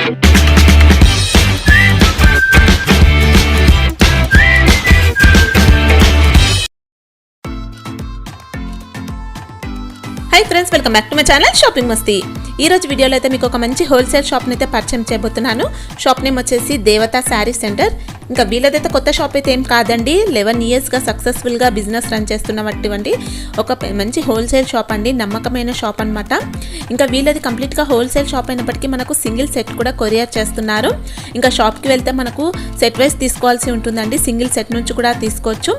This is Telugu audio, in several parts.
Hi friends, welcome back to my channel shopping Masti. ఈ రోజు వీడియోలో అయితే మీకు ఒక మంచి హోల్సేల్ షాప్ ని అయితే పరిచయం చేయబోతున్నాను। షాప్ నేమ్ వచ్చేసి దేవత శారీ సెంటర్। ఇంకా వీళ్ళదైతే కొత్త షాప్ అయితే ఏం కాదండి, 11 ఇయర్స్ గా సక్సెస్ఫుల్ గా బిజినెస్ రన్ చేస్తున్నటువంటి ఒక మంచి హోల్సేల్ షాప్ అండి, నమ్మకమైన షాప్ అన్నమాట। ఇంకా వీళ్ళది కంప్లీట్ గా హోల్సేల్ షాప్ అయినప్పటికీ మనకు సింగిల్ సెట్ కూడా కొరియర్ చేస్తున్నారు। ఇంకా షాప్ కి వెళ్తే మనకు సెట్ వైస్ తీసుకోవాల్సి ఉంటుందండి, సింగిల్ సెట్ నుంచి కూడా తీసుకోవచ్చు।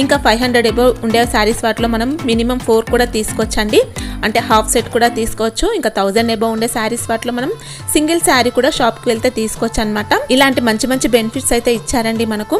ఇంకా 500 అబౌవ్ ఉండే సారీస్ వాటిలో మనం మినిమం 4 కూడా తీసుకోవచ్చండి, అంటే హాఫ్ సెట్ కూడా తీసుకోవచ్చు। ఇంకా 1000 అబౌవ్ ఉండే సారీస్ వాటిలో మనం సింగిల్ శారీ కూడా షాప్ కి వెళ్తే తీసుకోవచ్చు అన్నమాట। ఇలాంటి మంచి మంచి బెనిఫిట్స్ అయితే ఇచ్చారండి మనకు।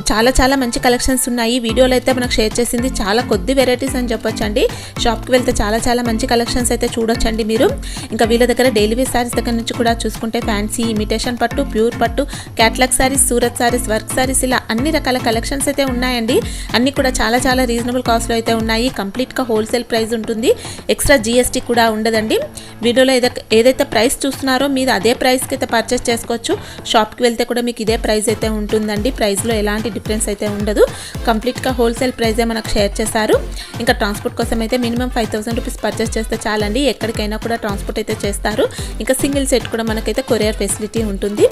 చాలా మంచి కలెక్షన్స్ ఉన్నాయి। వీడియోలో అయితే మనకు షేర్ చేసింది చాలా కొద్ది వెరైటీస్ అని చెప్పొచ్చండి। షాప్కి వెళ్తే చాలా మంచి కలెక్షన్స్ అయితే చూడొచ్చండి మీరు। ఇంకా వీళ్ళ దగ్గర డైలీ వేర్ సారీస్ దగ్గర నుంచి కూడా చూసుకుంటే ఫ్యాన్సీ, ఇమిటేషన్ పట్టు, ప్యూర్ పట్టు, క్యాట్లాగ్ సారీస్, సూరత్ సారీస్, వర్క్ సారీస్, ఇలా అన్ని రకాల కలెక్షన్స్ అయితే ఉన్నాయండి। అన్ని కూడా చాలా రీజనబుల్ కాస్ట్లో అయితే ఉన్నాయి। కంప్లీట్గా హోల్సేల్ ప్రైస్ ఉంటుంది, ఎక్స్ట్రా GST కూడా ఉండదండి। వీడియోలో ఏదైతే ప్రైస్ చూస్తున్నారో మీరు అదే ప్రైస్కి అయితే పర్చేస్ చేసుకోవచ్చు। షాప్కి వెళ్తే కూడా మీకు ఇదే ప్రైస్ అయితే ఉంటుందండి, ప్రైస్లో ఎలాంటి డిఫరెన్స్ అయితే ఉండదు। కంప్లీట్గా హోల్సేల్ ప్రైజే మనకు షేర్ చేశారు। ఇంకా ట్రాన్స్పోర్ట్ కోసం అయితే మినిమం 5000 రూపీస్ పర్చేస్ చేస్తే చాలండి, ఎక్కడికైనా కూడా ట్రాన్స్పోర్ట్ అయితే చేస్తారు। ఇంకా సింగిల్ సెట్ కూడా మనకైతే కొరియర్ ఫెసిలిటీ ఉంటుంది।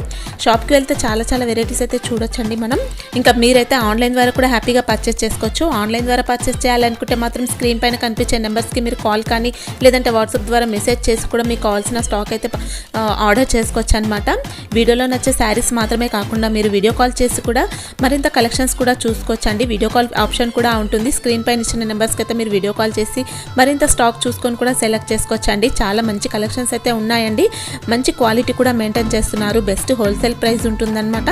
షాప్కి వెళ్తే చాలా వెరైటీస్ అయితే చూడొచ్చండి మనం। ఇంకా మీరైతే ఆన్లైన్ ద్వారా కూడా హ్యాపీగా పర్చేస్ చేసుకోవచ్చు। ఆన్లైన్ ద్వారా పర్చేస్ చేయాలనుకుంటే మాత్రం స్క్రీన్ పైన కనిపించే నెంబర్స్కి మీరు కాల్ కానీ లేదంటే వాట్సాప్ ద్వారా మెసేజ్ చేసి కూడా మీకు కావాల్సిన స్టాక్ అయితే ఆర్డర్ చేసుకోవచ్చు అనమాట। వీడియోలో నచ్చే శారీస్ మాత్రమే కాకుండా మీరు వీడియో కాల్ చేసి కూడా మరింత కలెక్షన్స్ కూడా చూసుకోవచ్చండి। వీడియో కాల్ ఆప్షన్ కూడా ఉంటుంది, స్క్రీన్ పైన ఇచ్చిన నెంబర్స్కి అయితే మీరు వీడియో కాల్ చేసి మరింత స్టాక్ చూసుకొని కూడా సెలెక్ట్ చేసుకోవచ్చండి। చాలా మంచి కలెక్షన్స్ అయితే ఉన్నాయండి, మంచి క్వాలిటీ కూడా మెయింటైన్ చేస్తున్నారు, బెస్ట్ హోల్సేల్ ప్రైస్ ఉంటుందన్నమాట।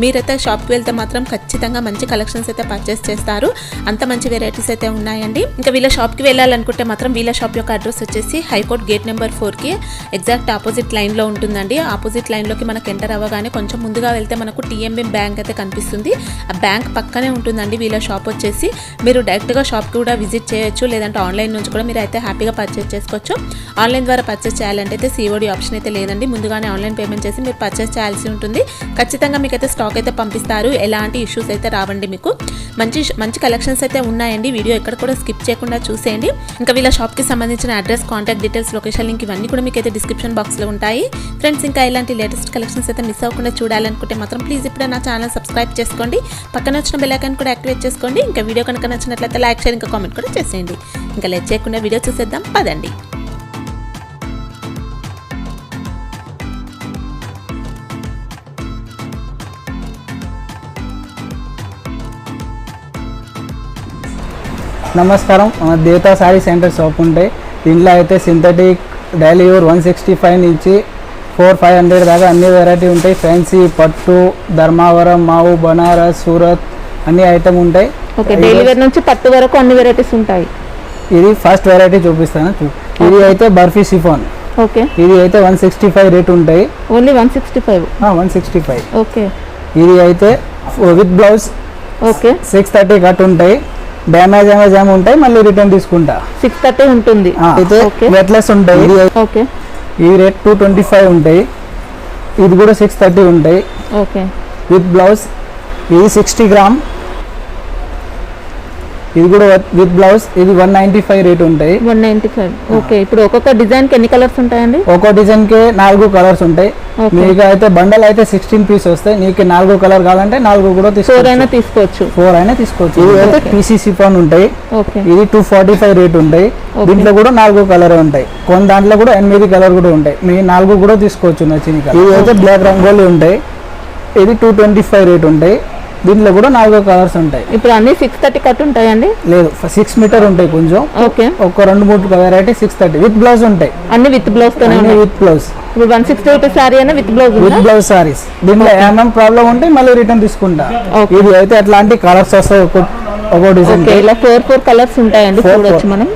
మీరైతే షాప్కి వెళ్తే మాత్రం ఖచ్చితంగా మంచి కలెక్షన్స్ అయితే పర్చేస్ చేస్తారు, అంత మంచి వెరైటీస్ అయితే ఉన్నాయండి। ఇంకా వీళ్ళ షాప్కి వెళ్ళాలనుకుంటే మాత్రం వీళ్ళ షాప్ యొక్క అడ్రస్ వచ్చేసి హైకోర్ట్ గేట్ నెంబర్ 4కి ఎగ్జాక్ట్ ఆపోజిట్ లైన్లో ఉంటుందండి। ఆపోజిట్ లైన్లోకి మనకు ఎంటర్ అవ్వగానే కొంచెం ముందుగా వెళ్తే మనకు TMB బ్యాంక్ అయితే కనిపిస్తుంది, ఆ బ్యాంక్ పక్కనే ఉంటుందండి వీళ్ళ షాప్ వచ్చేసి। మీరు డైరెక్ట్గా షాప్కి కూడా విజిట్ చేయొచ్చు, లేదంటే ఆన్లైన్ నుంచి కూడా మీరు అయితే హ్యాపీగా పర్చేస్ చేసుకోవచ్చు। ఆన్లైన్ ద్వారా పర్చేస్ చేయాలంటే అయితే COD ఆప్షన్ అయితే లేదండి, ముందుగానే ఆన్లైన్ పేమెంట్ చేసి మీరు పర్చేస్ చేయాల్సి ఉంటుంది। ఖచ్చితంగా మీకు అయితే స్టాక్ అయితే పంపిస్తారు, ఎలాంటి ఇష్యూస్ అయితే రావండి మీకు। మంచి కలెక్షన్స్ అయితే ఉన్నాయండి, వీడియో ఎక్కడ కూడా స్కిప్ చేయకుండా చూసేయండి। ఇంకా వీళ్ళ షాప్కి సంబంధించిన address, contact details, location link ఇవన్నీ కూడా మీకు అయితే డిస్క్రిప్షన్ బాక్స్లో ఉంటాయి ఫ్రెండ్స్। ఇంకా ఇలాంటి లేటెస్ట్ కలెక్షన్స్ అయితే మిస్ అవ్వకుండా చూడాలనుకుంటే మాత్రం ప్లీజ్ ఇప్పుడే నా ఛానల్ సబ్స్క్రైబ్ చేసుకోండి, పక్కన వచ్చిన బెల్ ఐకాన్ కూడా యాక్టివేట్ చేసుకోండి। ఇంకా వీడియో కనుక నచ్చినట్లయితే లైక్, షేర్, ఇంకా కామెంట్ కూడా చేసేయండి। ఇంకా లేట్ చేయకుండా వీడియో చూసేద్దాం పదండి। నమస్కారం, దేవతా శారీ సెంటర్ షాప్ ఉంటాయి। దీంట్లో అయితే సింథటిక్, డైలీ యూర్ 165 నుంచి 400-500 దాకా అన్ని వెరైటీ ఉంటాయి। ఫ్యాన్సీ, పట్టు, ధర్మావరం, మావు, బనారస్, సూరత్ అన్ని ఐటమ్ ఉంటాయి। ఓకే, డైలీ వేర్ నుంచి పట్టు వరకు అన్ని వెరైటీస్ ఉంటాయి। ఇది ఫస్ట్ వెరైటీ చూపిస్తాను, ఇది అయితే బర్ఫీ షిఫాన్। ఓకే, ఇది అయితే 165 రేట్ ఉంటాయి, ఓన్లీ 165। ఓకే, ఇది అయితే విత్ బ్లౌజ్। ఓకే, 630 కట్ ఉంటాయి, డ్యామేజ్ ఏమి ఉంటాయి, మళ్ళీ రిటర్న్ తీసుకుంటా। 630 ఉంటుంది అయితే వెట్లెస్ ఉంటాయి। ఓకే, ఈ రేట్ 225 ఉంటాయి, ఇది కూడా 630 ఉంటాయి। ఓకే, విత్ బ్లౌజ్ ఇది 60 గ్రామ్, ఇది కూడా విత్ బ్లౌజ్, ఇది 195 రేట్ ఉంటాయి। 195। ఓకే, ఇప్పుడు ఒక్కొక్క డిజైన్ కి ఎన్ని కలర్స్ ఉంటాయండి? ఒక్కో డిజైన్ కి 4 కలర్స్ ఉంటాయి। మీకు అయితే బండల్ అయితే 16 పీస్ వస్తాయి, నీకు 4 కలర్ కావాలంటే 4 కూడా తీసుకోవచ్చు, 4 అయినా తీసుకోవచ్చు। ఇది అయితే PC షిఫాన్ ఉంటాయి, ఇది 245 రేట్ ఉంటాయి। దీంట్లో కూడా 4 కలర్ ఉంటాయి, కొన్ని దాంట్లో కూడా 8 కలర్ కూడా ఉంటాయి, మీ 4 కూడా తీసుకోవచ్చు నచ్చిన కలర్। ఇది అయితే బ్లాక్ రంగోలీ ఉంటాయి, ఇది 225 రేట్ ఉంటాయి, దీంట్లో కూడా 4 కలర్స్ ఉంటాయి। ఇప్పుడు అన్ని 630 కట్ ఉంటాయండి? లేదు, 6 మీటర్ ఉంటాయి కొంచెం। ఓకే, ఒక 2-3 వెరైటీ 630 విత్ బ్లౌజ్ ఉంటాయి, అన్ని విత్ బ్లౌజ్ విత్ బ్లౌజ్। ఇప్పుడు 160 రూపీస్ సారీ అయినా విత్ బ్లౌజ్ సారీస్, దీంట్లో ఏమేం ప్రాబ్లం ఉంటే మళ్ళీ రిటర్న్ తీసుకుంటా। ఇది అయితే అట్లాంటి కలర్స్ వస్తాయి, ఒక్కో డిజైన్ ఇలా 4 కలర్స్ ఉంటాయండి, చూడొచ్చు మనం।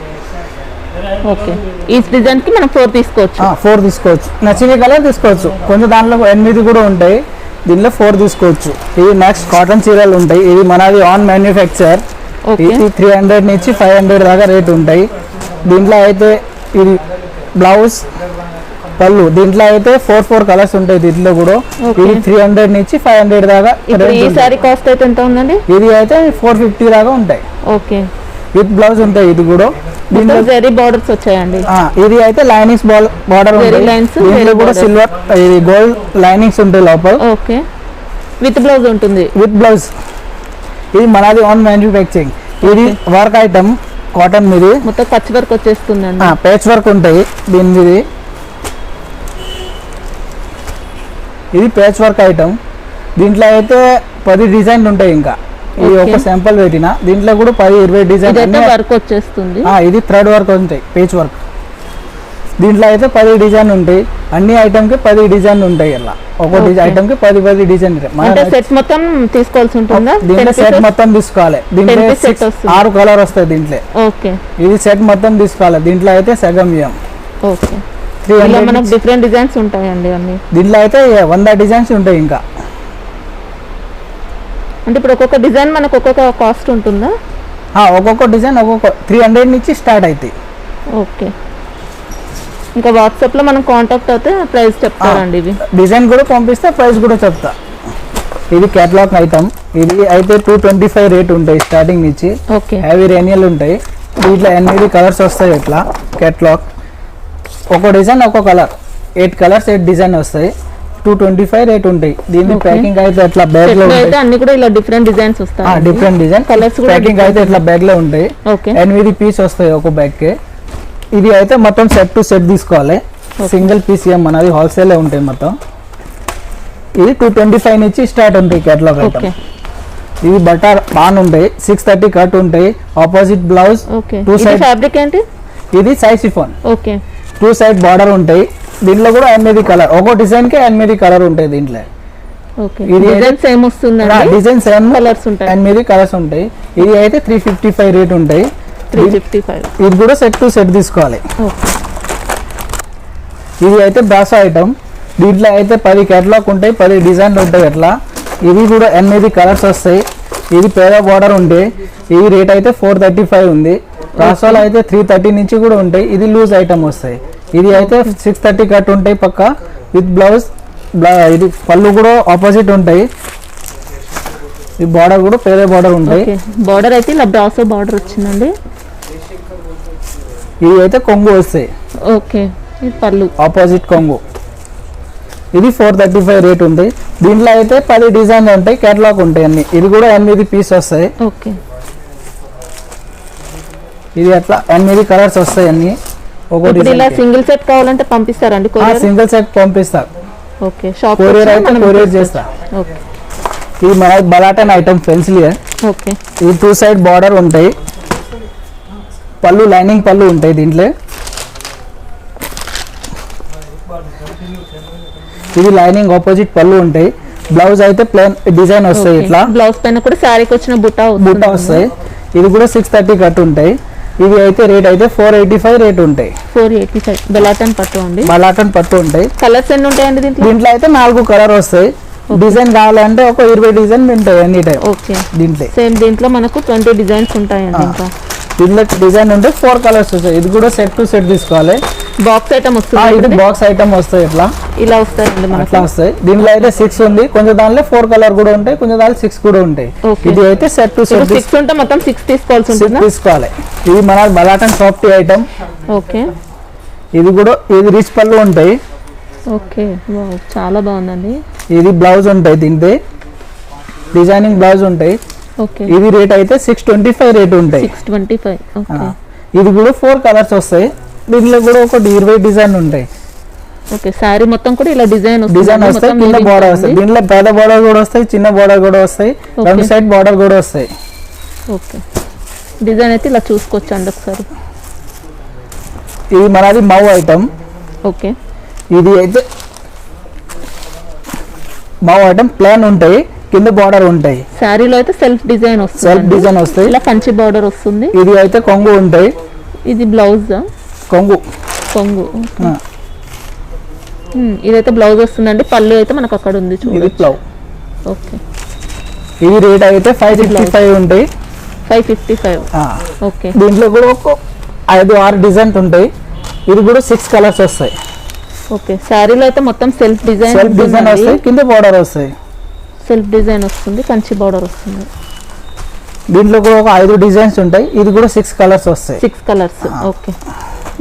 ఓకే, ఈ డిజైన్ కి మనం 4 తీసుకోవచ్చు, నచ్చిన కలర్ తీసుకోవచ్చు, కొంచెం దాంట్లో 8 కూడా ఉంటాయి, దీనిలో 4 తీసుకోవచ్చు। ఇది నెక్స్ట్ కాటన్ చీరలు ఉంటాయి, ఇది మనది ఆన్ మ్యానుఫ్యాక్చర్, ఇది 300 నుంచి 500 దాకా రేట్ ఉంటాయి। దీంట్లో అయితే ఇది బ్లౌజ్ పళ్ళు దీంట్లో అయితే 4 కలర్స్ ఉంటాయి దీంట్లో కూడా. ఇది 300 నుంచి 500 దాకా. ఈ సారీ కాస్ట్ అయితే ఎంత ఉందండి? ఇది అయితే 450 దాకా ఉంటాయి. ఓకే, విత్ బ్లౌజ్ ఉంటాయి. ఇది కూడా జరీ బార్డర్స్ వచ్చాయండి. ఇది అయితే లైనింగ్స్ బార్డర్ దీంట్లో కూడా సిల్వర్ ఇది గోల్డ్ లైనింగ్స్ ఉంటాయి లోపల. ఓకే, విత్ బ్లౌజ్ ఉంటుంది. With blouse. ఇది మనది ఓన్ మ్యానుఫ్యాక్చరింగ్. ఇది వర్క్ ఐటమ్ కాటన్ మీద మొత్తం పచ్ వర్క్ వచ్చేస్తుందండి. పేచ్ వర్క్ ఉంటాయి దీని మీద. ఇది పేచ్ వర్క్ ఐటమ్. దీంట్లో అయితే 10 డిజైన్లు ఉంటాయి. ఇంకా ఇది ఒక శాంపుల్ పెట్టిన దీంట్లో కూడా 10-20 డిజైన్ వర్క్ వచ్చేస్తుంది. ఇది థ్రెడ్ వర్క్ ఉంటాయి, పేచ్ వర్క్. దీంట్లో అయితే 10 డిజైన్ ఉంటాయి. అన్ని ఐటమ్ కి 10 డిజైన్ ఉంటాయి. ఇలా ఒక ఐటమ్ కి 10 డిజైన్. సెట్ మొత్తం తీసుకోవాల్సి ఉంటుందా? దీంట్లో సెట్ మొత్తం తీసుకోవాలి. దీంట్లో 6 కలర్ వస్తాయి దీంట్లో. ఓకే, ఇది సెట్ మొత్తం తీసుకోవాలి. దీంట్లో అయితే సగం ఇయ్యం. ఓకే, మనకు డిఫరెంట్ డిజైన్స్ ఉంటాయండి అన్ని. దీంట్లో అయితే 100 డిజైన్స్ ఉంటాయి. ఇంకా అంటే ఇప్పుడు ఒక్కొక్క డిజైన్ మనకు ఒక్కొక్క కాస్ట్ ఉంటుందా? ఒక్కొక్క డిజైన్ ఒక్కొక్క 300 నుంచి స్టార్ట్ అవుతాయి. ఓకే, ఇంకా వాట్సాప్ లో మనం కాంటాక్ట్ అయితే ప్రైస్ చెప్తారండి. ఇవి డిజైన్ కూడా పంపిస్తే ప్రైస్ కూడా చెప్తా. ఇది కేటలాగ్ ఐటమ్. ఇది అయితే 225 రేట్ ఉంటాయి స్టార్టింగ్ నుంచి. ఓకే, హెవీ రేనియల్ ఉంటాయి. దీంట్లో 8 కలర్స్ వస్తాయి. ఇట్లా కేటలాగ్ ఒక డిజైన్ ఒక కలర్ 8 కలర్స్ 8 డిజైన్ వస్తాయి. 225 రేట్ ఉంటాయి. దీని ప్యాకింగ్ అయితే ఇట్లా బ్యాగ్ లో ఉంటాయి. అన్ని కూడా ఇలా డిఫరెంట్ డిజైన్స్ వస్తాయి. డిఫరెంట్ డిజైన్ కలర్స్ ప్యాకింగ్ అయితే ఇట్లా బ్యాగ్ లో ఉంటాయి. ఓకే, 8 పీస్ వస్తాయి ఒక బ్యాగ్ కి. ఇది అయితే మొత్తం సెట్ టు సెట్ తీసుకోవాలి. సింగిల్ పీస్ మనది హోల్సేల్ ఉంటాయి మొత్తం. ఇది 225 నుంచి స్టార్ట్ ఉంటాయి కేటలాగ్ ఐటమ్. ఇది బట్టర్ బాన్ ఉంటాయి. 630 కట్ ఉంటాయి. Opposite blouse. Two side fabric ఏంటి? ఇది సై షిఫాన్. ఓకే, 2 సైడ్ బార్డర్ ఉంటాయి. దీంట్లో కూడా 8 కలర్. ఒక డిజైన్ కి 8 కలర్ ఉంటాయి దీంట్లో. ఓకే, ఇది డిజైన్ సేమ్ వస్తుందండి. డిజైన్ సేమ్ కలర్స్ ఉంటాయి. 8 కలర్స్ ఉంటాయి. ఇది అయితే 355 రేట్ ఉంటాయి. 355. ఇది కూడా సెట్ టు సెట్ తీసుకోవాలి. ఇది అయితే బ్రాసో ఐటమ్. దీంట్లో అయితే 10 కేటలాగ్ ఉంటాయి. 10 డిజైన్లు ఉంటాయి అట్లా. ఇది కూడా 8 కలర్స్ వస్తాయి. ఇది పేద బార్డర్ ఉంటాయి. ఇది రేట్ అయితే 435 ఉంది. బ్రాసోలో అయితే 330 నుంచి కూడా ఉంటాయి. ఇది లూజ్ ఐటమ్ వస్తాయి. ఇది అయితే 630 కట్ ఉంటాయి పక్క విత్ బ్లౌజ్. ఇది పళ్ళు కూడా ఆపోజిట్ ఉంటాయి. ఈ బార్డర్ కూడా పేద బార్డర్ ఉంటాయి. బార్డర్ అయితే ఇలా బ్రాసో బార్డర్ వచ్చిందండి. ఇది అయితే కొంగు వస్తాయి. ఓకే, ఇది పళ్ళు ఆపోజిట్ కొంగు. ఇది 435 రేట్ ఉంది. దీంట్లో అయితే 10 డిజైన్లు ఉంటాయి. కేటలాగ్ ఉంటాయి అన్ని. ఇది కూడా 8 పీస్ వస్తాయి. ఓకే, ఇది అట్లా 8 కలర్స్ వస్తాయి అన్ని. ఇలా సింగిల్ సెట్ కావాలంటే పంపిస్తారండి? సింగిల్ సెట్ పంపిస్తారు. ఓకే, షాప్ కొరియర్ అయితే కొరియర్ చేస్తా. ఓకే, ఇది మన బలాటన్ ఐటమ్ పెన్సిలియర్. ఓకే, ఇది 2 సైడ్ బార్డర్ ఉంటాయి. పళ్ళు లైనింగ్ పళ్ళు ఉంటాయి దీంట్లో. ఇది లైనింగ్ ఆపోజిట్ పళ్ళు ఉంటాయి. బ్లౌజ్ అయితే ప్లేన్ డిజైన్ వస్తాయి. ఇట్లా బ్లౌజ్ పైన కూడా శారీకి వచ్చిన బుట్ట వస్తాయి. ఇది కూడా 630 కట్ ఉంటాయి. ఇది అయితే రేట్ అయితే 485 రేట్ ఉంటాయి. 485 బలాటన్ పట్టు అండి. బలాటన్ పట్టు ఉంటాయి. కలర్స్ ఎన్ని ఉంటాయండి దీంట్లో? దీంట్లో అయితే 4 కలర్ వస్తాయి. డిజైన్ కావాలంటే ఒక 20 డిజైన్ ఉంటాయి ఎనీ టైం. ఓకే, దీంట్లో సేమ్ దీంట్లో మనకు 20 డిజైన్స్ ఉంటాయండి. ఇంకా దీంట్లో డిజైన్ ఉంటే 4 కలర్స్ వస్తాయి. ఇది కూడా సెట్ టు సెట్ తీసుకోవాలి. బాక్స్ ఐటమ్ వస్తుంది. ఇది బాక్స్ ఐటమ్ వస్తాయి. ఇట్లా ఇలా వస్తాయండి మనకు. అట్లా వస్తాయి. దీంట్లో అయితే 6 ఉంది. కొంచెం దాంట్లో 4 కలర్ కూడా ఉంటాయి. కొంచెం దాంట్లో 6 కూడా ఉంటాయి. ఇది అయితే సెట్ టు సెట్ 6 ఉంటే మొత్తం 6 తీసుకోవాల్సి ఉంటుంది. తీసుకోవాలి. ఇది మన బలాటన్ సాఫ్ట్ ఐటమ్. ఓకే, ఇది కూడా ఇది రిచ్ పళ్ళు ఉంటాయి. ఓకే, వావ్, చాలా బాగుందండి. ఇది బ్లౌజ్ ఉంటాయి. దీంట్లో డిజైనింగ్ బ్లౌజ్ ఉంటాయి. ఓకే, ఇది రేట్ అయితే 625 రేట్ ఉంటాయి. 625. ఓకే, ఇది కూడా 4 కలర్స్ వస్తాయి. దీంట్లో కూడా ఒక 20 డిజైన్ ఉంటాయి. ఓకే, సారీ మొత్తం కూడా ఇలా డిజైన్ వస్తాయి. కింద బార్డర్ వస్తాయి. దీంట్లో పెద్ద బార్డర్ కూడా వస్తాయి. చిన్న బార్డర్ కూడా వస్తాయి. 2 సైడ్ బార్డర్ కూడా వస్తాయి. ఓకే, డిజైన్ అయితే ఇలా చూసుకోవచ్చు అండి ఒకసారి. ఇది మనది మౌ ఐటమ్. ఓకే, ఇది అయితే మౌ ఐటమ్ ప్లాన్ ఉంటాయి. కింద బార్డర్ ఉంటాయి. సారీలో అయితే సెల్ఫ్ డిజైన్ వస్తుంది. సెల్ఫ్ డిజైన్ వస్తాయి. ఇలా కంచి బార్డర్ వస్తుంది. ఇది అయితే కొంగు ఉంటాయి. ఇది బ్లౌజ్ కొంగు. ఇదైతే బ్లౌజ్ వస్తుందండి. పళ్ళు అయితే మనకు అక్కడ ఉంది చూడండి. ఓకే, ఇది రేట్ అయితే 555 ఉంటాయి. 555. ఓకే, దీంట్లో కూడా ఒక 5-6 డిజైన్స్ ఉంటాయి. ఇది కూడా 6 కలర్స్ వస్తాయి. ఓకే శారీలో అయితే మొత్తం సెల్ఫ్ డిజైన్ వస్తాయి, కింద బార్డర్ వస్తాయి. సెల్ఫ్ డిజైన్ వస్తుంది, కంచి బార్డర్ వస్తుంది. దీంట్లో కూడా ఒక 5 డిజైన్స్ ఉంటాయి. ఇది కూడా 6 కలర్స్ వస్తాయి. 6 కలర్స్. ఓకే.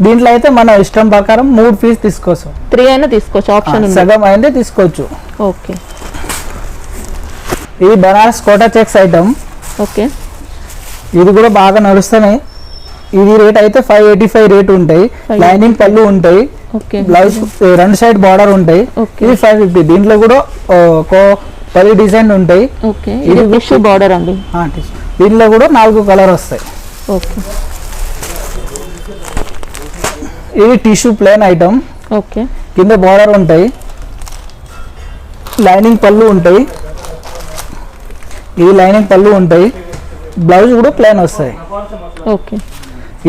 దీంట్లో అయితే మన ఇష్టం ప్రకారం 3 పీస్ తీసుకోవచ్చు, 3 అయినా తీసుకోవచ్చు, ఆప్షన్ ఉంది. సగం అయితే తీసుకోవచ్చు. ఓకే. ఇది Banaras Kota checks item. Okay. ఇది కూడా బాగా నడుస్తున్నాయి. ఇది రేట్ అయితే 585 రేట్ ఉంటాయి. లైనింగ్ పళ్ళు ఉంటాయి, బ్లౌజ్ 2 సైడ్ బార్డర్ ఉంటాయి. ఇది 550. దీంట్లో కూడా ఒక 10 డిజైన్ ఉంటాయి. ఇది టిష్యూ బార్డర్ అండి. దీంట్లో కూడా 4 కలర్ వస్తాయి. ఓకే. ఇది టిష్యూ ప్లేన్ ఐటమ్. ఓకే. కింద బార్డర్ ఉంటాయి, లైనింగ్ పళ్ళు ఉంటాయి. ఇది లైనింగ్ పళ్ళు ఉంటాయి, బ్లౌజ్ కూడా ప్లేన్ వస్తాయి. ఓకే.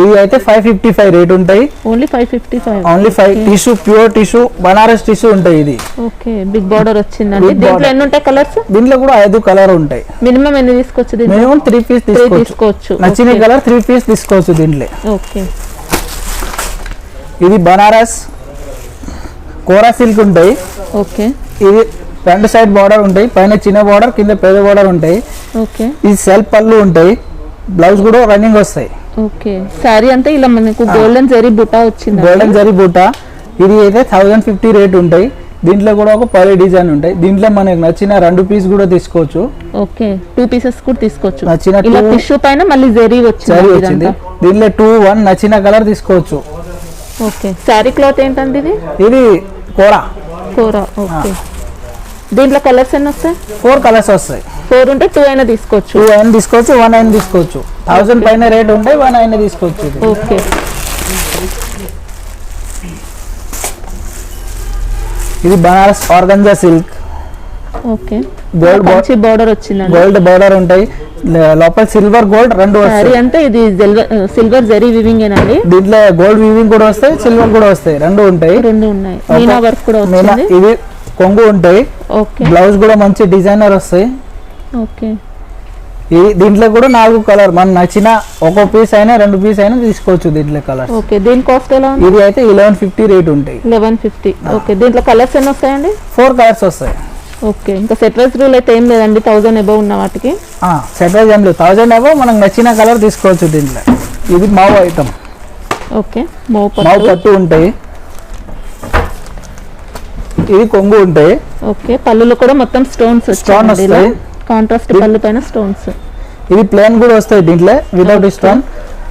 ఇది అయితే 555 రేట్ ఉంటాయి. Only 555. Only 5 tissue, pure tissue, Banaras tissue ఉంటాయి. ఇది ఓకే. బిగ్ బార్డర్ వచ్చిందండి. దీంట్లో ఎన్ని ఉంటాయి కలర్స్? దీంట్లో కూడా 5 కలర్ ఉంటాయి. మినిమం ఎన్ని తీసుకోవచ్చు? మినిమం 3 పీస్ తీసుకోవచ్చు. నచ్చిన కలర్ 3 పీస్ తీసుకోవచ్చు దీంట్లో. ఓకే. ఇది బనారస్ కోరా సిల్క్ ఉంటాయి. ఓకే. ఇది 2 సైడ్ బార్డర్ ఉంటాయి, పైన చిన్న బార్డర్, కింద పెద్ద బార్డర్ ఉంటాయి. ఓకే. ఇది సెల్ఫ్ పళ్ళు ఉంటాయి, బ్లౌజ్ కూడా రన్నింగ్ వస్తాయి. ఓకే. సారీ అంతా ఇలా మనకు గోల్డెన్ జరీ బుటా వచ్చింది. గోల్డెన్ జరీ బుటా. ఇది అయితే 1050 రేట్ ఉంటాయి. దీంట్లో కూడా ఒక 10 డిజైన్ ఉంటాయి. దీంట్లో మనకు నచ్చిన 2 పీస్ కూడా తీసుకోవచ్చు. ఓకే. 2 పీసెస్ కూడా తీసుకోవచ్చు. నచ్చిన ఇలా టిష్యూ పైన మళ్ళీ జరీ వచ్చింది. దీంట్లో 2, 1 నచ్చిన కలర్ తీసుకోవచ్చు. ఓకే. సారీ క్లాత్ ఏంటండి ఇది? ఇది కోరా. ఓకే. దీంట్లో కలర్స్ ఎన్ని వస్తాయి? 4 కలర్స్ వస్తాయి. 4 ఉంటే 2 అయినా తీసుకోవచ్చు. 2 అయినా తీసుకోవచ్చు, 1 అయినా తీసుకోవచ్చు. 1000 పైన రేట్ ఉంటాయి, 1 అయినా తీసుకోవచ్చు. ఓకే. ఇది Banaras organza silk. Okay. Gold border వచ్చిందండి. గోల్డ్ బార్డర్ ఉంటాయి, లోపల సిల్వర్ గోల్డ్ 2 వస్తాయి. అంటే ఇది సిల్వర్ జరీ వీవింగ్ ఏనండి. దీంట్లో గోల్డ్ వీవింగ్ కూడా వస్తాయి, సిల్వర్ కూడా వస్తాయి, 2 ఉంటాయి. 2 ఉన్నాయి. మీనా వర్క్ కూడా వచ్చింది. ఇది కొంగు ఉంటాయి. ఓకే. బ్లౌజ్ కూడా మంచి డిజైనర్ వస్తాయి. ఓకే. దీంట్లో కూడా 4 కలర్ మన నచ్చిన ఒక పీస్ అయినా 2 పీస్ అయినా తీసుకోవచ్చు. దీంట్లో కలర్. ఓకే. దీని కాస్ట్ ఎలా ఉంది? ఇది అయితే 1150 రేట్ ఉంటాయి. 1150. ఓకే. దీంట్లో కలర్స్ ఎన్ని వస్తాయండి? 4 కలర్స్ వస్తాయి. ఓకే. ఇంకా సెట్ వైస్ రూల్ అయితే ఏం లేదండి, 1000 అబౌవ్ ఉన్న వాటికి. సెట్ వైజ్ ఏం లేదు, 1000 అబౌవ్ మనకు నచ్చిన కలర్ తీసుకోవచ్చు. దీంట్లో ఇది మావు ఐటమ్. ఓకే. మావు పట్టు ఉంటాయి. ఇది కొంగు ఉంటాయి. ఓకే. పళ్ళులో కూడా మొత్తం స్టోన్స్ వస్తాయి, కాంట్రాస్ట్ పళ్ళు పైన స్టోన్స్. ఇది ప్లేన్ కూడా వస్తాయి దీంట్లో వితౌట్ స్టోన్.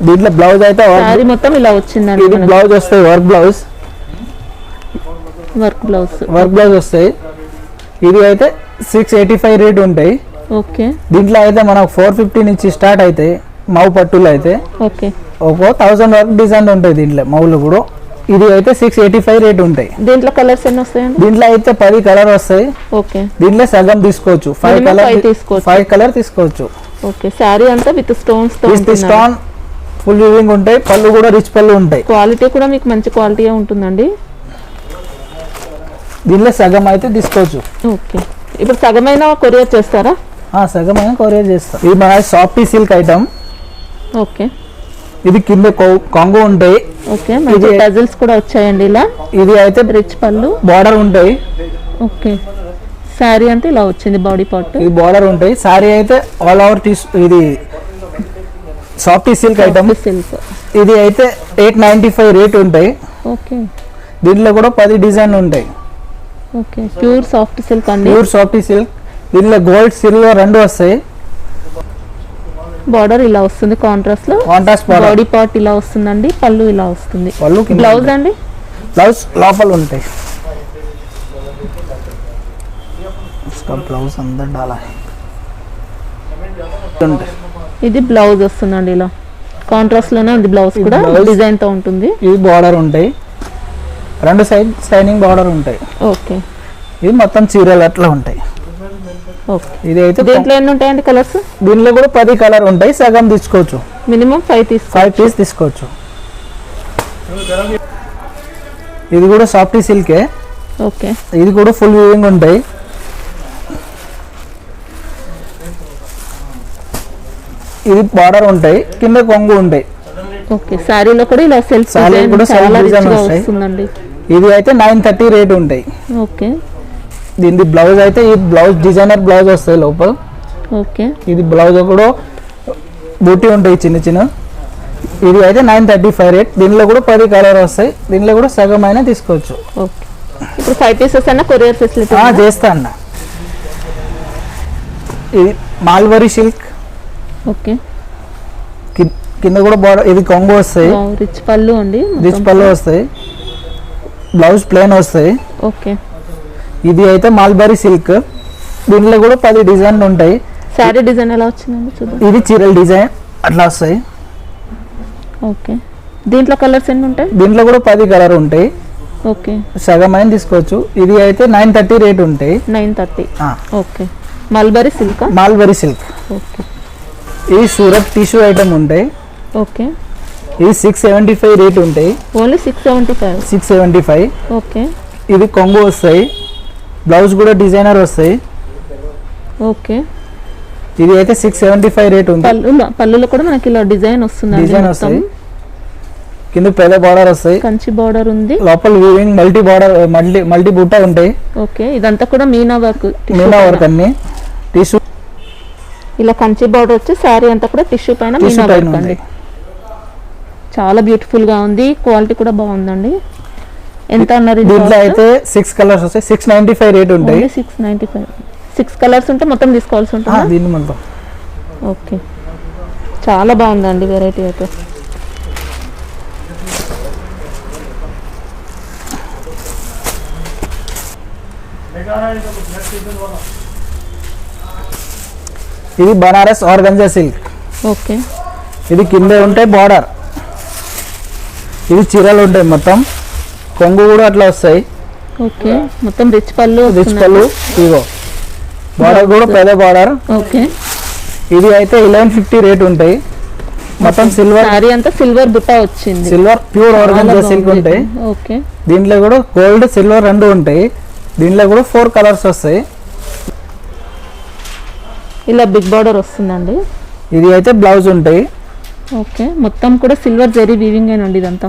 దీంట్లో బ్లౌజ్ అయితే సారీ మొత్తం ఇలా వచ్చిందండి. ఇది బ్లౌజ్ వస్తాయి, వర్క్ బ్లౌజ్ వస్తాయి. ఇది అయితే 685 రేట్ ఉంటాయి. ఓకే. దీంట్లో అయితే మనకు 450 నుంచి స్టార్ట్ అవుతాయి. మావు పట్టులో అయితే ఓకే ఒక 1000 వరకు డిజైన్ ఉంటాయి దీంట్లో మౌలు కూడా. ఇది అయితే 685 రేట్ ఉంటాయి. దీంట్లో కలర్స్ ఎన్ని వస్తాయండి? దీంట్లో అయితే 10 కలర్ వస్తాయి. ఓకే. దీంట్లో సగం తీసుకోవచ్చు, 5 కలర్ తీసుకోవచ్చు. ఓకే. సారీ అంతా విత్ స్టోన్స్ తో విత్ స్టోన్ ఫుల్ వీవింగ్ ఉంటాయి. పళ్ళు కూడా రిచ్ పళ్ళు ఉంటాయి. క్వాలిటీ కూడా మీకు మంచి క్వాలిటీ ఉంటుందండి. దీంట్లో సగం అయితే తీసుకోవచ్చు. ఓకే. ఇప్పుడు సగమైన కొరియర్ చేస్తారా? సగమైన కొరియర్ చేస్తాం. ఇది మన సాఫ్టీ సిల్క్ ఐటమ్. ఓకే. ఇది కింద కొంగు ఉంటాయి. ఓకే. మంచి టజిల్స్ కూడా వచ్చాయండి ఇలా. ఇది అయితే రిచ్ పళ్ళు, బార్డర్ ఉంటాయి. ఓకే. సారీ అంటే ఇలా వచ్చింది బాడీ పార్ట్. ఇది బార్డర్ ఉంటాయి. సారీ అయితే ఆల్ ఓవర్ ఇది సాఫ్టీ సిల్క్ ఐటమ్. ఇది అయితే 895 రేట్ ఉంటాయి. ఓకే. దీంట్లో కూడా 10 డిజైన్ ఉంటాయి. ఓకే. ప్యూర్ సాఫ్ట్ సిల్క్ అండి. Pure softy silk. దీంట్లో గోల్డ్ సిల్వర్ 2 వస్తాయి. బార్డర్ ఇలా వస్తుంది కాంట్రాస్ట్ లో. బాడీ పార్ట్ ఇలా వస్తుందండి. పళ్ళు ఇలా వస్తుంది. బ్లౌజ్ అండి? బ్లౌజ్ లోపల ఉంటాయి. బ్లౌజ్ అందర్ డాలా. ఇది బ్లౌజ్ వస్తుందండి ఇలా కాంట్రాస్ట్ లోనే ఉంది. బ్లౌజ్ కూడా డిజైన్ తో ఉంటుంది. ఇది బార్డర్ ఉంటాయి, 2 సైడ్ షైనింగ్ బార్డర్ ఉంటాయి. ఓకే. ఇది మొత్తం చీరలు అట్లా ఉంటాయి. ఓకే. ఇది అయితే దీంట్లో ఎన్ని ఉంటాయండి కలర్స్? దీంట్లో కూడా 10 కలర్ ఉంటాయి. సగం తీసుకోవచ్చు. మినిమం 5 పీస్ తీసుకోవచ్చు. ఇది కూడా సాఫ్టీ సిల్కే. ఓకే. ఇది కూడా ఫుల్ వీవింగ్ ఉంటాయి. ఇది బార్డర్ ఉంటాయి, కింద కొంగు ఉంటాయి. ఓకే. సారీలో కూడా ఇలా సెల్ఫ్ డిజైన్ చాలా రిచ్గా వస్తుందండి. ఇది అయితే 930 రేట్ ఉంటాయి. ఓకే. దీని బ్లౌజ్ అయితే ఈ బ్లౌజ్ డిజైనర్ బ్లౌజ్ వస్తాయి లోపల. ఓకే. ఇది బ్లౌజ్ కూడా బూటీ ఉంటాయి చిన్న చిన్న. ఇది అయితే 935 రేట్. దీనిలో కూడా 10 కలర్ వస్తాయి. దీనిలో కూడా సగం అయినా తీసుకోవచ్చు. ఓకే. ఇప్పుడు 5 పీసెస్ అన్న కొరియర్ ఫెసిలిటీ చేస్తా అన్న. ఇది మాల్వరీ సిల్క్. ఓకే. కింద కూడా బార్డర్, ఇది కొంగు వస్తాయి. రిచ్ పళ్ళు అండి. రిచ్ పళ్ళు వస్తాయి. బ్లౌజ్ ప్లెయిన్ వస్తాయి. ఓకే. ఇది అయితే మాల్బరీ సిల్క్. దీంట్లో కూడా 10 డిజైన్లు ఉంటాయి. శారీ డిజైన్ ఎలా వచ్చిందండి చూద్దాం. ఇది చీరల డిజైన్ అట్లా వస్తాయి. ఓకే. దీంట్లో కలర్స్ ఎన్ని ఉంటాయి? దీంట్లో కూడా 10 కలర్ ఉంటాయి. ఓకే. సగం అయిన తీసుకోవచ్చు. ఇది అయితే 930 రేట్ ఉంటాయి. 930. Okay. Mulberry silk. Mulberry silk. Okay. ఇది సూరత్ టిష్యూ ఐటమ్ ఉంటాయి. ఓకే. ఇది 675 రేట్ ఉంటాయి. ఓన్లీ 675. 675. ఓకే. ఇది కొంగు వస్తాయి. బ్లౌజ్ కూడా డిజైనర్ వస్తాయి. ఓకే. ఇది అయితే 675 రేట్ ఉంటుంది. పళ్ళులో కూడా మనకి ఇలా డిజైన్ వస్తుంది. డిజైన్ వస్తాయి. కింద పెద్ద బార్డర్ వస్తాయి. కంచి బార్డర్ ఉంది. లోపల వీవింగ్ మల్టీ బార్డర్ మల్టీ బూటా ఉంటాయి. ఓకే. ఇదంతా కూడా మీనా వర్క్. మీనా వర్క్ అన్ని టిష్యూ. ఇలా కంచి బార్డర్ వచ్చి శారీ అంతా కూడా టిష్యూ పైన మీనా వర్క్ అండి. చాలా బ్యూటిఫుల్ గా ఉంది. క్వాలిటీ కూడా బాగుందండి. ఎంత అన్నారు? దీంట్లో అయితే 6 కలర్స్ వస్తాయి. 695 రేట్ ఉంటాయి. 695. 6 కలర్స్ ఉంటే మొత్తం తీసుకోవాల్సి ఉంటుంది. దీన్ని మొత్తం. ఓకే. చాలా బాగుందండి వెరైటీ అయితే. ఇది బనారస్ ఆర్గంజా సిల్క్. ఓకే. ఇది కింద ఉంటాయి బార్డర్. ఇది చీరలు ఉంటాయి మొత్తం. కొంగు కూడా అట్లా వస్తాయి. ఓకే. మొత్తం రిచ్ పళ్ళు. రిచ్ పళ్ళు. ఇగో బార్డర్ కూడా పెద్ద బార్డర్. ఓకే. ఇది అయితే 1150 రేట్ ఉంటాయి. మొత్తం సిల్వర్. సారీ అంతా సిల్వర్ బుట్ట వచ్చింది. సిల్వర్ ప్యూర్ ఆర్గంజా సిల్క్ ఉంటాయి. ఓకే. దీంట్లో కూడా గోల్డ్ సిల్వర్ రెండు ఉంటాయి. దీంట్లో కూడా 4 కలర్స్ వస్తాయి. ఇలా బిగ్ బార్డర్ వస్తుందండి. ఇది అయితే బ్లౌజ్ ఉంటాయి. ఓకే. మొత్తం కూడా సిల్వర్ జరీ వీవింగ్ ఏనండి ఇదంతా.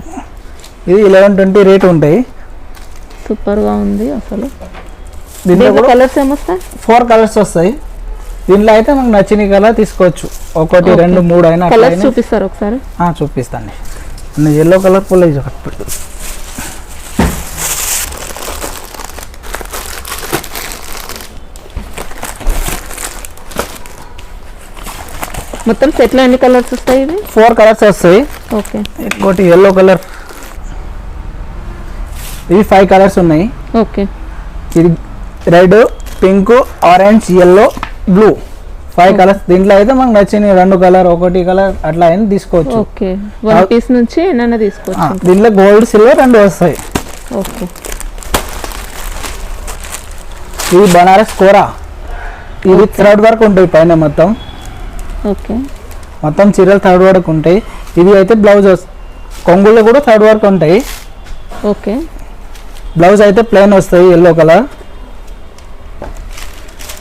ఇది 1120 రేట్ ఉంటాయి. సూపర్ గా ఉంది అసలు. దీంట్లో కలర్స్ ఏమొస్తాయి? 4 కలర్స్ వస్తాయి. దీంట్లో అయితే మనకు నచ్చిన కలర్ తీసుకోవచ్చు. 1 2 3 అయినా. కలర్స్ చూపిస్తారు ఒకసారి? చూపిస్తాను. ఎల్లో కలర్ పుల్ల మొత్తం సెట్ లో ఎన్ని కలర్స్ వస్తాయి? ఇవి 4 కలర్స్ వస్తాయి. ఓకే. ఇంకోటి ఎల్లో కలర్. ఇవి 5 కలర్స్ ఉన్నాయి. ఓకే. ఇది red, pink, orange, yellow, blue 5 colours. దీంట్లో అయితే మనకు నచ్చిన 2 కలర్ 1 కలర్ అట్లా అయినా తీసుకోవచ్చు. ఓకే. 1 పీస్ నుంచి ఏమైనా తీసుకోవచ్చు. దీంట్లో గోల్డ్ సిల్వర్ 2 వస్తాయి. ఓకే. ఇది బనారస్ కోరా. ఇది థ్రెడ్ వర్క్ ఉంటాయి పైన మొత్తం. ఓకే. మొత్తం చీరలు థర్డ్ వర్క్ ఉంటాయి. ఇది అయితే బ్లౌజ్ కొంగుల్లో కూడా థర్డ్ వర్క్ ఉంటాయి. ఓకే. బ్లౌజ్ అయితే ప్లెయిన్ వస్తాయి. Yellow colour.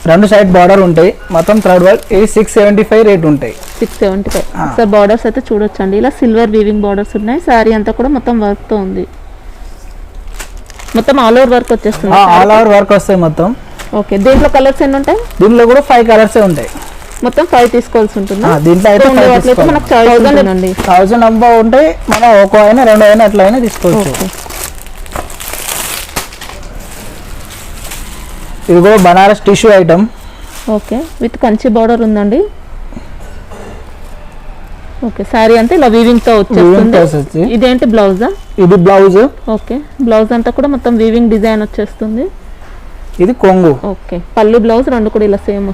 2 సైడ్ బార్డర్ ఉంటాయి. మొత్తం థర్డ్ వర్క్. ఇది 675 రేట్ ఉంటాయి. 675. సార్ బార్డర్స్ అయితే చూడొచ్చండి. ఇలా సిల్వర్ వీవింగ్ బార్డర్స్ ఉన్నాయి. శారీ అంతా కూడా మొత్తం వర్క్ తో ఉంది. మొత్తం ఆల్ ఓవర్ వర్క్ వచ్చేస్తుంది. ఆల్ ఓవర్ వర్క్ వస్తాయి మొత్తం. ఓకే. దీంట్లో కలర్స్ ఎన్ని ఉంటాయి? దీంట్లో కూడా 5 కలర్స్ ఉంటాయి. మొత్తం 5 తీసుకోవాల్సి ఉంటుంది. దీంట్లో అయితే మనకు 1000 అబ్బా ఉంటాయి. మనం 1 అయినా 2 అయినా అట్లా అయినా తీసుకోవచ్చు. ఇది కూడా Banaras tissue item. Okay. With Kanchi border ఉందండి. ఓకే. సారీ అంతా ఇలా వీవింగ్ తో వచ్చేస్తుంది. ఇదేంటి బ్లౌజా? ఇది బ్లౌజ్. ఓకే. బ్లౌజ్ అంతా కూడా మొత్తం వీవింగ్ డిజైన్ వచ్చేస్తుంది. ఇది కొంగు. ఓకే. పళ్ళు బ్లౌజ్ 2 కూడా ఇలా సేమ్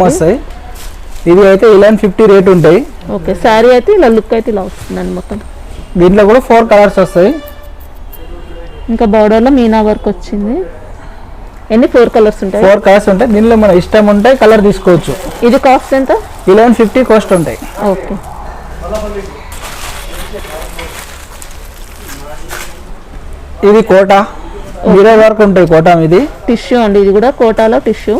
వస్తాయి. ఇది అయితే 1150 రేట్ ఉంటాయి. ఓకే. సారీ అయితే ఇలా లుక్ అయితే ఇలా వస్తుందండి మొత్తం. దీంట్లో కూడా 4 కలర్స్ వస్తాయి. ఇంకా బార్డర్ లో మీనా వర్క్ వచ్చింది. ఎన్ని 4 కలర్స్ ఉంటాయి? 4 కలర్స్ ఉంటాయి. దీనిలో మన ఇష్టం ఉంటే కలర్ తీసుకోవచ్చు. ఇది కాస్ట్ ఎంత? 1150 కాస్ట్ ఉంటాయి. ఓకే. ఇది కోటా. మీరే వర్క్ ఉంటాయి. కోటా ఇది టిష్యూ అండి. ఇది కూడా కోటాలో టిష్యూ.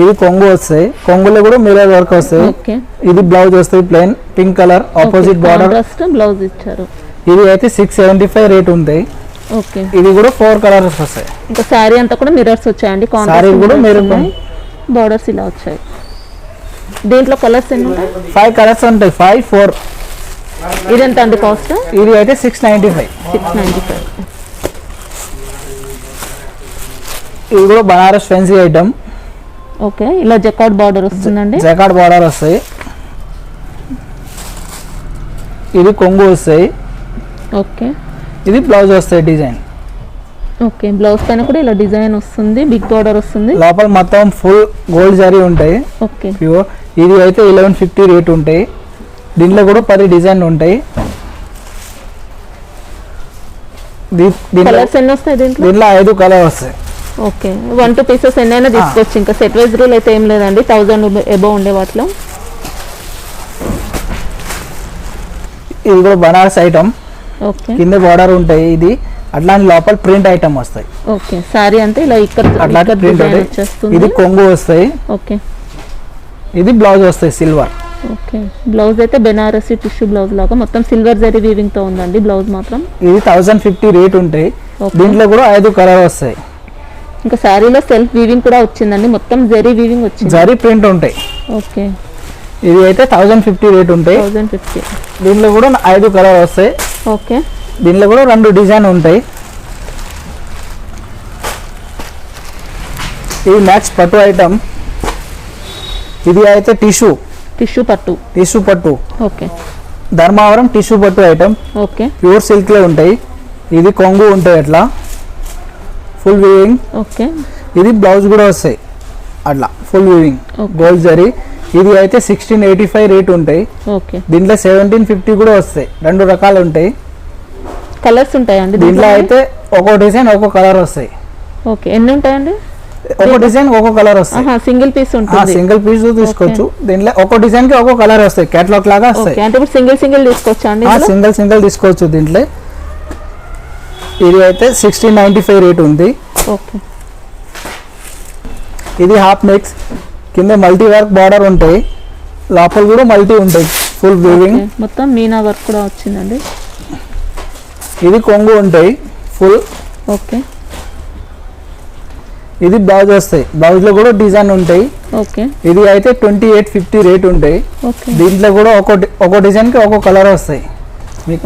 ఇది కొంగు వస్తాయి. కొంగులో కూడా మిర్రర్ వర్క్ వస్తాయి. ఇది బ్లౌజ్ వస్తాయి plain pink colour opposite border. Blouse ఇచ్చారు. ఇది అయితే 675 రేట్ ఉంది. ఓకే, ఇది కూడా 4 కలర్స్ వస్తాయి. ఇంకా శారీ అంతా కూడా మిర్రర్స్ వచ్చాయండి. శారీ కూడా మెరూన్ బార్డర్స్ ఇలా వచ్చాయి. దీంట్లో కలర్స్ ఎన్ని ఉంటాయి? 5 కలర్స్ ఉంటాయి. 5 4. ఇది ఎంత అండి కాస్ట్? ఇది అయితే 695. 695. ఇది కూడా బనారస్ ఫ్యాన్సీ ఐటమ్. ఓకే, ఇలా జకార్డ్ బార్డర్ వస్తుందండి. జకార్డ్ బార్డర్ వస్తాయి. ఇది కొంగు వస్తాయి. ఓకే, ఇది బ్లౌజ్ వస్తాయి డిజైన్. ఓకే, బ్లౌజ్ పైన కూడా ఇలా డిజైన్ వస్తుంది, బిగ్ బార్డర్ వస్తుంది. లోపల మొత్తం ఫుల్ గోల్డ్ జరీ ఉంటాయి. Okay, pure. ఇది అయితే 1150 రేట్ ఉంటాయి. దీంట్లో కూడా 10 డిజైన్ ఉంటాయి. కలర్స్ ఎన్ని వస్తాయి దీంట్లో? దీంట్లో 5 కలర్ వస్తాయి. ఓకే, 1 2 పీసెస్ ఎన్నైనా తీసుకోవచ్చు. ఇంకా సెట్ వైజ్ రూల్ అయితే ఏం లేదండి. 1000 ఎబో ఉండే వాటిలో. ఇది కూడా బనారస్ ఐటమ్. ఓకే, కింద బార్డర్ ఉంటాయి. ఇది అట్లాంటి లోపల ప్రింట్ ఐటమ్ వస్తాయి. ఓకే, సారీ అంతే ఇలా ఇక్కడ అట్లాంటి ప్రింట్ డిజైన్ ఉంటాయి. వచ్చేస్తుంది. ఇది కొంగు వస్తాయి. ఓకే, ఇది బ్లౌజ్ వస్తాయి సిల్వర్. ఓకే, బ్లౌజ్ అయితే బెనారసి టిష్యూ బ్లౌజ్ లాగా మొత్తం సిల్వర్ జరీ వీవింగ్ తో ఉందండి బ్లౌజ్ మాత్రం. ఇది 1050 రేట్ ఉంటాయి. దీంట్లో కూడా 5 కలర్ వస్తాయి. ఇంకా శారీలో సెల్ఫ్ వీవింగ్ కూడా వచ్చిందండి. మొత్తం జరీ వీవింగ్ వచ్చింది. జరీ ప్రింట్ ఉంటాయి. ఓకే, ఇది అయితే 1050 రేట్ ఉంటాయి. 1050. దీంట్లో కూడా 5 కలర్ వస్తాయి. ఓకే, దీంట్లో కూడా 2 డిజైన్ ఉంటాయి. ఇది మ్యాక్స్ పట్టు ఐటమ్. ఇది అయితే టిష్యూ పట్టు. ఓకే, ధర్మావరం టిష్యూ పట్టు ఐటమ్. ఓకే, ప్యూర్ సిల్క్ లో ఉంటాయి. ఇది కొంగు ఉంటాయి అట్లా ఫుల్ వీవింగ్. ఓకే, ఇది బ్లౌజ్ కూడా వస్తాయి అట్లా ఫుల్ వీవింగ్ గోల్డ్ జరీ. ఇది అయితే 1685 రేట్ ఉంటాయి. ఓకే, దీంట్లో 1750 కూడా వస్తాయి. 2 రకాలు ఉంటాయి. కలర్స్ ఉంటాయండి దీంట్లో అయితే ఒక్కో డిజైన్ ఒక్కో కలర్ వస్తాయి. ఓకే, ఎన్ని ఉంటాయండి? ఒక్కో డిజైన్ ఒక్కో కలర్ వస్తాయి. సింగిల్ పీస్ ఉంటుంది. సింగిల్ పీస్ తీసుకోవచ్చు. దీంట్లో ఒక్కో డిజైన్ కి ఒక్కో కలర్ వస్తాయి. కేటలాగ్ లాగా వస్తాయి. అంటే ఇప్పుడు సింగిల్ తీసుకోవచ్చా అండి? సింగిల్ తీసుకోవచ్చు దీంట్లో. ఇది అయితే 1695 రేట్ ఉంది. ఓకే, ఇది హాఫ్ మిక్స్. కింద మల్టీ వర్క్ బార్డర్ ఉంటాయి. లోపల కూడా మల్టీ ఉంటాయి ఫుల్ వీవింగ్. మొత్తం మీనా వర్క్ కూడా వచ్చిందండి. ఇది కొంగు ఉంటాయి ఫుల్. ఓకే, ఇది బ్లౌజ్ వస్తాయి. బ్లౌజ్ లో కూడా డిజైన్ ఉంటాయి. ఓకే, ఇది అయితే 2850 రేట్ ఉంటాయి. ఓకే, దీంట్లో కూడా ఒక్కో డిజైన్ కి ఒక్కో కలర్ వస్తాయి.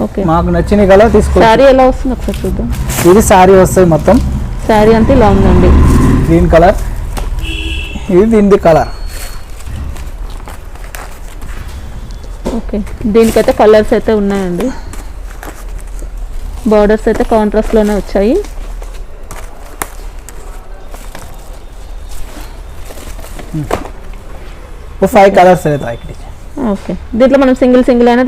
ఓకే, మాకు నచ్చిన కలర్ తీసుకోవచ్చు. సారీ ఎలా వస్తుంది ఒకసారి చూద్దాం. ఇది సారీ వస్తాయి మొత్తం. సారీ అంతా ఇలా ఉందండి. Green colour. ఇది దీని కలర్. ఓకే, దీనికైతే కలర్స్ అయితే ఉన్నాయండి. బార్డర్స్ అయితే కాంట్రాస్ట్ లోనే వచ్చాయి. वो 5 కలర్స్ అవుతాయి. ఓకే, దీంట్లో మనం సింగిల్ అయినా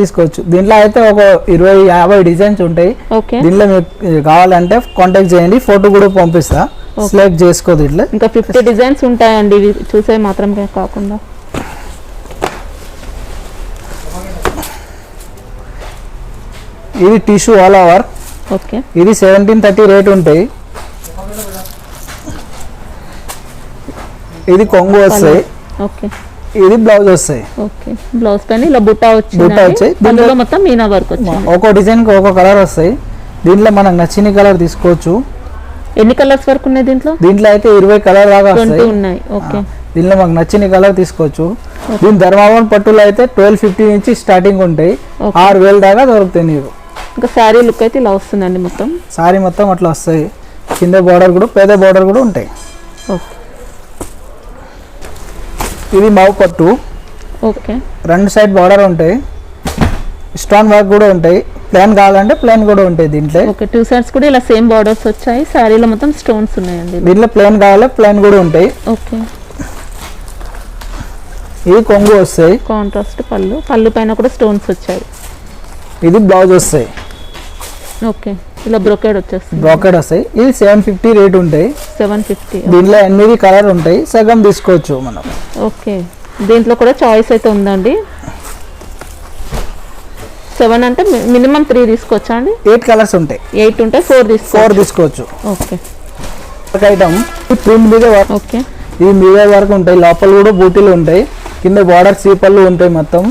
తీసుకోవచ్చు. దీంట్లో అయితే ఒక 20-50 డిజైన్స్ ఉంటాయి. ఓకే, దీంట్లో మీకు కావాలంటే కాంటాక్ట్ చేయండి. ఫోటో కూడా పంపిస్తా. సెలెక్ట్ చేసుకో. దీంట్లో ఇంకా 50 డిజైన్స్ ఉంటాయండి. ఇవి చూసే మాత్రం కాకుండా. ఇది టిష్యూ ఆల్ ఓవర్. ఓకే, ఇది 1730 రేట్ ఉంటాయి. ఇది కొంగు వస్తాయి. ఓకే, ఇది బ్లౌజ్ వస్తాయి. ఓకే, బ్లౌజ్ పైన ఇలా బుట్ట వచ్చాయి. దీంట్లో మొత్తం మీనా వర్క్ వచ్చింది. ఒక్కో డిజైన్ కి ఒక్కో కలర్ వస్తాయి. దీంట్లో మనకు నచ్చిన కలర్ తీసుకోవచ్చు. ఎన్ని కలర్స్ వరకు ఉన్నాయి దీంట్లో? దీంట్లో అయితే 20 కలర్ దాకా వస్తాయి. ఉన్నాయి. ఓకే, దీనిలో మాకు నచ్చిన కలర్ తీసుకోవచ్చు. దీని ధర్మావరం పట్టులో అయితే 1250 నుంచి స్టార్టింగ్ ఉంటాయి. 6000 దాకా దొరుకుతాయి నీకు. ఇంకా శారీ లుక్ అయితే ఇలా వస్తుందండి. మొత్తం శారీ మొత్తం అట్లా వస్తాయి. కింద బార్డర్ కూడా పేద బార్డర్ కూడా ఉంటాయి. ఓకే, ఇది మావు పట్టు. ఓకే, 2 సైడ్ బార్డర్ ఉంటాయి. స్టోన్ వర్క్ కూడా ఉంటాయి. ప్లేన్ కావాలంటే ప్లేన్ కూడా ఉంటాయి దీంట్లో. ఓకే, 2 సైడ్స్ కూడా ఇలా సేమ్ బార్డర్స్ వచ్చాయి. శారీలో మొత్తం స్టోన్స్ ఉన్నాయండి. దీంట్లో ప్లేన్ కావాలి ప్లేన్ కూడా ఉంటాయి. ఓకే, ఇది కొంగు వస్తాయి. కాంట్రాస్ట్ పళ్ళు పైన కూడా స్టోన్స్ వచ్చాయి. ఇది బ్లౌజ్ వస్తాయి. ఓకే, ఇలా బ్రోకెడ్ వచ్చేస్తుంది. బ్రోకెడ్ వస్తాయి. ఇది 750 రేట్ ఉంటాయి. 750. దీంట్లో 8 కలర్ ఉంటాయి. సగం తీసుకోవచ్చు మనం. ఓకే, దీంట్లో కూడా చాయిస్ అయితే ఉందండి. 7 అంటే మినిమం 3 తీసుకోవచ్చా అండి? 8 కలర్స్ ఉంటాయి. 8 ఉంటే 4 తీసుకోవచ్చు. ఓకే, ఐటమ్ ప్రింట్ మీద వర్క్. ఓకే, ఇది మీద వరకు ఉంటాయి. లోపల కూడా బూటీలు ఉంటాయి. కింద బార్డర్ సీపర్లు ఉంటాయి. మొత్తం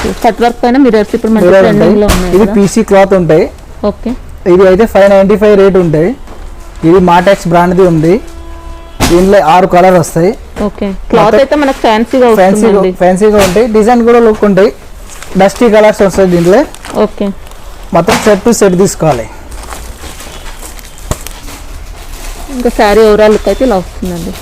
ఓకే కట్ వర్క్ పైన మిర్రర్స్ ఇప్పుడు మంచి మిర్రర్ ఉంటాయి. ట్రెండింగ్ లో ఉన్నాయి ఇది కదా. పీసీ క్లాత్ ఉంటాయి. ఓకే ఇది అయితే 595 రేట్ ఉంటాయి. ఇది మాటెక్స్ బ్రాండ్ది ఉంది. దీనిలో 6 కలర్ వస్తాయి. ఓకే క్లాత్ అయితే మనకు ఫ్యాన్సీగా వస్తుంది. ఫ్యాన్సీగా ఉంటాయి. డిజైన్ కూడా లుక్ ఉంటాయి. డస్టీ కలర్స్ వస్తాయి దీంట్లో. ఓకే మొత్తం సెట్ టు సెట్ తీసుకోవాలి. ఇంకా శారీ ఓవరాల్ లుక్ అయితే ఇలా వస్తుందండి.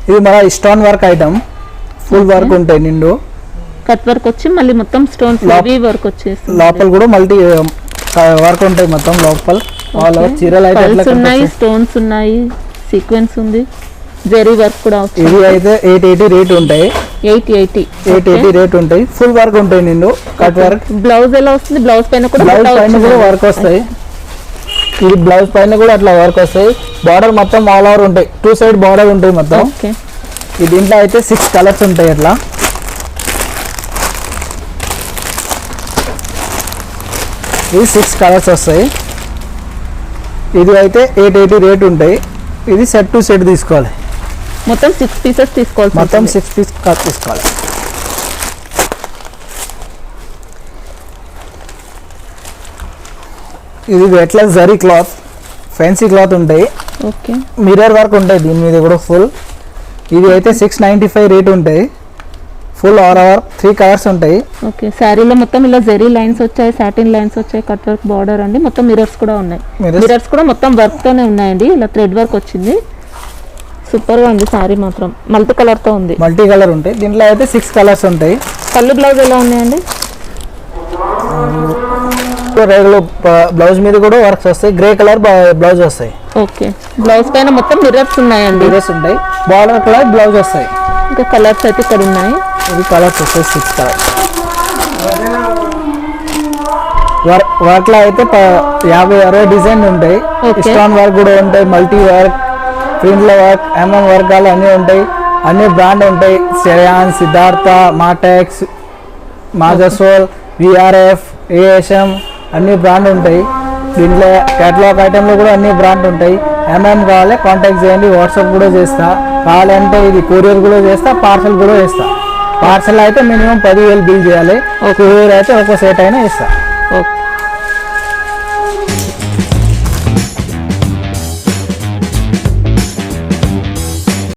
ఇది మన stone work item. Full work ఉంటాయి. నిండు కట్ వర్క్ వచ్చి మళ్ళీ మొత్తం స్టోన్స్ హెవీ వర్క్ వచ్చేసి లోపల కూడా మల్టీ వర్క్ ఉంటాయి. మొత్తం లోపల చీరలు అయితే ఎట్లా ఉన్నాయి, స్టోన్స్ ఉన్నాయి, సీక్వెన్స్ ఉంది, జెరీ వర్క్ కూడా వస్తుంది. ఇది అయితే 880 రేట్ ఉంటాయి. 880 రేట్ ఉంటాయి. ఫుల్ వర్క్ ఉంటాయి. నిండు కట్ వర్క్. బ్లౌజ్ ఎలా వస్తుంది? బ్లౌజ్ పైన కూడా వర్క్ వస్తాయి. ఇది బ్లౌజ్ పైన కూడా అట్లా వర్క్ వస్తాయి. బార్డర్ మొత్తం ఆల్ ఓవర్ ఉంటాయి. 2 సైడ్ బార్డర్ ఉంటాయి మొత్తం. ఈ దీంట్లో అయితే 6 కలర్స్ ఉంటాయి. అట్లా ఇది 6 కలర్స్ వస్తాయి. ఇది అయితే 880 రేట్ ఉంటాయి. ఇది సెట్ టు సెట్ తీసుకోవాలి. మొత్తం 6 పీసెస్ తీసుకోవాలి. మొత్తం 6 పీస్ తీసుకోవాలి. ఇది వెట్లెస్ జరీ క్లాత్, ఫ్యాన్సీ క్లాత్ ఉంటాయి. ఓకే మిర్రర్ వర్క్ ఉంటాయి దీని మీద కూడా ఫుల్. ఇది అయితే 695 రేట్ ఉంటాయి. ఫుల్ ఆల్ ఓవర్ 3 కలర్స్ ఉంటాయి. ఓకే శారీలో మొత్తం ఇలా జెరీ లైన్స్ వచ్చాయి, సాటిన్ లైన్స్ వచ్చాయి, కట్ వర్క్ బార్డర్ అండి. మొత్తం మిర్రర్స్ కూడా ఉన్నాయి. మిర్రర్స్ కూడా మొత్తం వర్క్ తోనే ఉన్నాయండి. ఇలా థ్రెడ్ వర్క్ వచ్చింది. సూపర్ గా ఉంది సారీ మాత్రం. మల్టీ కలర్ తో ఉంది. మల్టీ కలర్ ఉంటాయి. దీంట్లో అయితే 6 కలర్స్ ఉంటాయి. పళ్ళు బ్లౌజ్ ఎలా ఉన్నాయండి? రెగ్యులర్ బ్లౌజ్ మీద కూడా వర్క్స్ వస్తాయి. గ్రే కలర్ బ్లౌజ్ వస్తాయి. ఓకే బ్లౌజ్ పైన మొత్తం మిర్రర్స్ ఉన్నాయండి. మిర్రర్స్ ఉంటాయి. బార్డర్ కలర్ బ్లౌజ్ వస్తాయి. ఇంకా కలర్స్ అయితే ఇక్కడ ఉన్నాయి. ఇది కలర్స్ వస్తాయి. 6 కలర్స్. వర్క్ లో అయితే 50-60 డిజైన్ ఉంటాయి. స్టోన్ వర్క్ కూడా ఉంటాయి. మల్టీ వర్క్, ప్రింట్ లో వర్క్, వర్క్ అన్నీ ఉంటాయి. అన్ని బ్రాండ్ ఉంటాయి. సెయాన్, సిద్ధార్థ, మాటెక్స్, మాజసోల్, విఆర్ఎఫ్, ఏఎస్ఎం అన్ని బ్రాండ్ ఉంటాయి. దీంట్లో కేటలాగ్ ఐటెంలో కూడా అన్ని బ్రాండ్ ఉంటాయి. కావాలి కాంటాక్ట్ చేయండి. వాట్సాప్ కూడా చేస్తా. కావాలంటే ఇది కొరియర్ కూడా చేస్తా, పార్సల్ కూడా చేస్తా. పార్సల్ అయితే మినిమం 10,000 బిల్ చేయాలి. కొరియర్ అయితే ఒక సెట్ అయినా ఇస్తా. ఓకే